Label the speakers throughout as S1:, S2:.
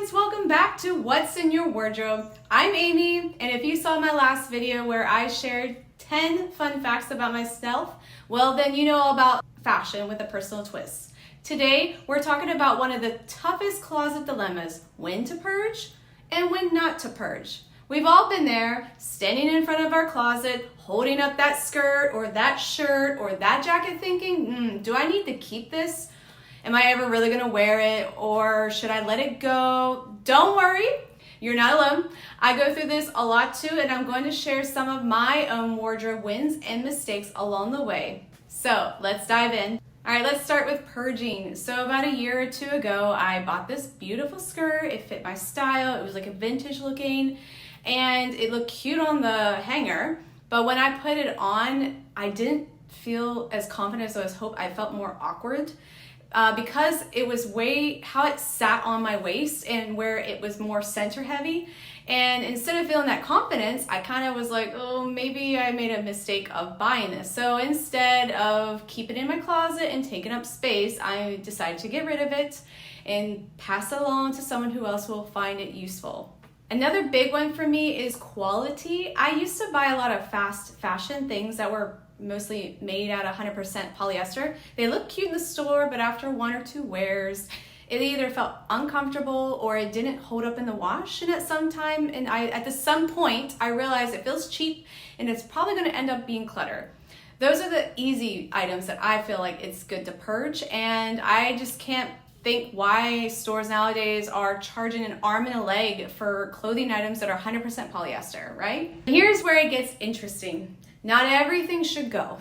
S1: friends, welcome back to What's in Your Wardrobe. I'm Amy, and if you saw my last video where I shared 10 fun facts about myself, well then you know all about fashion with a personal twist. Today, we're talking about one of the toughest closet dilemmas, when to purge and when not to purge. We've all been there, standing in front of our closet, holding up that skirt or that shirt or that jacket thinking, do I need to keep this? Am I ever really gonna wear it, or should I let it go? Don't worry, you're not alone. I go through this a lot too, and I'm going to share some of my own wardrobe wins and mistakes along the way. So let's dive in. All right, let's start with purging. So about a year or two ago, I bought this beautiful skirt. It fit my style. It was like a vintage looking, and it looked cute on the hanger. But when I put it on, I didn't feel as confident as I was hoping. I felt more awkward. Because it was how it sat on my waist and where it was more center heavy. And instead of feeling that confidence, I kind of was like, oh, maybe I made a mistake of buying this. So instead of keeping it in my closet and taking up space, I decided to get rid of it and pass it along to someone who else will find it useful. Another big one for me is quality. I used to buy a lot of fast fashion things that were mostly made out of 100% polyester. They look cute in the store, but after one or two wears, it either felt uncomfortable or it didn't hold up in the wash. And at some point, I realized it feels cheap and it's probably going to end up being clutter. Those are the easy items that I feel like it's good to purge, and I just can't think why stores nowadays are charging an arm and a leg for clothing items that are 100% polyester, right? Here's where it gets interesting. Not everything should go.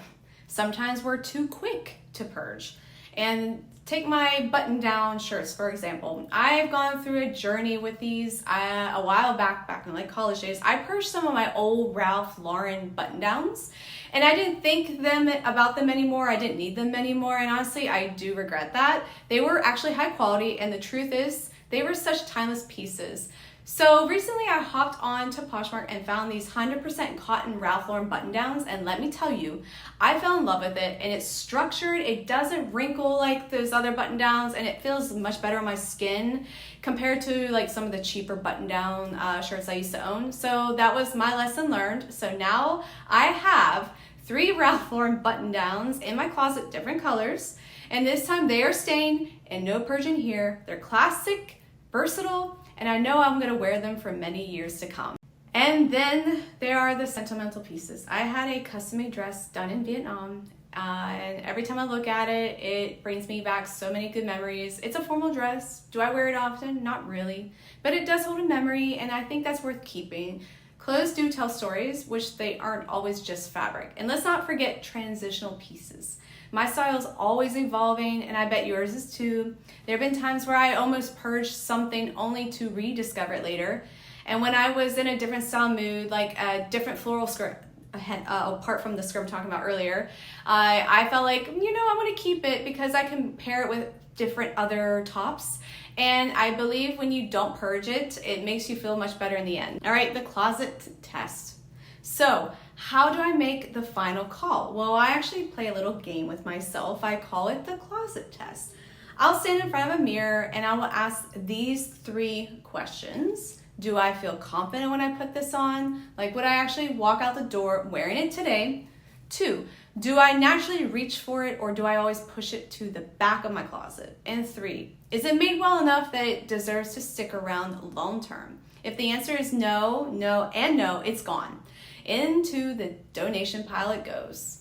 S1: Sometimes we're too quick to purge. And take my button-down shirts, for example. I've gone through a journey with these a while back in like college days. I purged some of my old Ralph Lauren button-downs, and I didn't think about them anymore. I didn't need them anymore, and honestly, I do regret that. They were actually high quality, and the truth is, they were such timeless pieces. So recently I hopped on to Poshmark and found these 100% cotton Ralph Lauren button-downs, and let me tell you, I fell in love with it, and it's structured, it doesn't wrinkle like those other button-downs, and it feels much better on my skin compared to like some of the cheaper button-down shirts I used to own. So that was my lesson learned. So now I have 3 Ralph Lauren button-downs in my closet, different colors, and this time they are staying and no purging here. They're classic, versatile, and I know I'm gonna wear them for many years to come. And then there are the Sentimental Pieces. I had a custom-made dress done in Vietnam, and every time I look at it, it brings me back so many good memories. It's a formal dress. Do I wear it often? Not really, but it does hold a memory, and I think that's worth keeping. Clothes do tell stories, which they aren't always just fabric. And let's not forget transitional pieces. My style is always evolving, and I bet yours is too. There have been times where I almost purged something only to rediscover it later. And when I was in a different style mood, like a different floral skirt, apart from the skirt I'm talking about earlier, I felt like, I want to keep it because I can pair it with different other tops. And I believe when you don't purge it, it makes you feel much better in the end. All right, the closet test. So, how do I make the final call? Well, I actually play a little game with myself. I call it the closet test. I'll stand in front of a mirror and I will ask these 3 questions. Do I feel confident when I put this on? Like, would I actually walk out the door wearing it today? 2, do I naturally reach for it, or do I always push it to the back of my closet? And 3, is it made well enough that it deserves to stick around long term? If the answer is no, no, and no, it's gone. Into the donation pile it goes.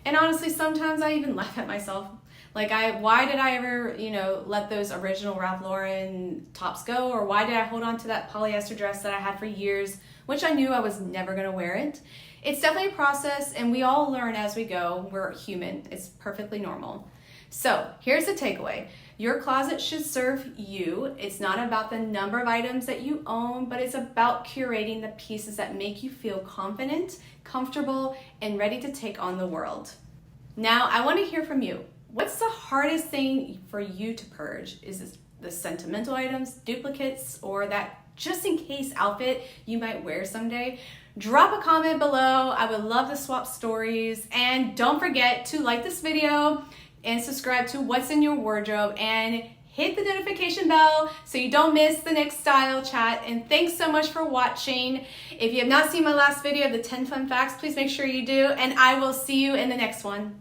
S1: And honestly, sometimes I even laugh at myself. Like, why did I ever, let those original Ralph Lauren tops go? Or why did I hold on to that polyester dress that I had for years, which I knew I was never gonna wear it? It's definitely a process, and we all learn as we go. We're human, it's perfectly normal. So here's the takeaway. Your closet should serve you. It's not about the number of items that you own, but it's about curating the pieces that make you feel confident, comfortable, and ready to take on the world. Now, I want to hear from you. What's the hardest thing for you to purge? Is this the sentimental items, duplicates, or that just in case outfit you might wear someday? Drop a comment below. I would love to swap stories. And don't forget to like this video and subscribe to What's in Your Wardrobe, and hit the notification bell so you don't miss the next style chat. And thanks so much for watching. If you have not seen my last video of the 10 fun facts, please make sure you do, and I will see you in the next one.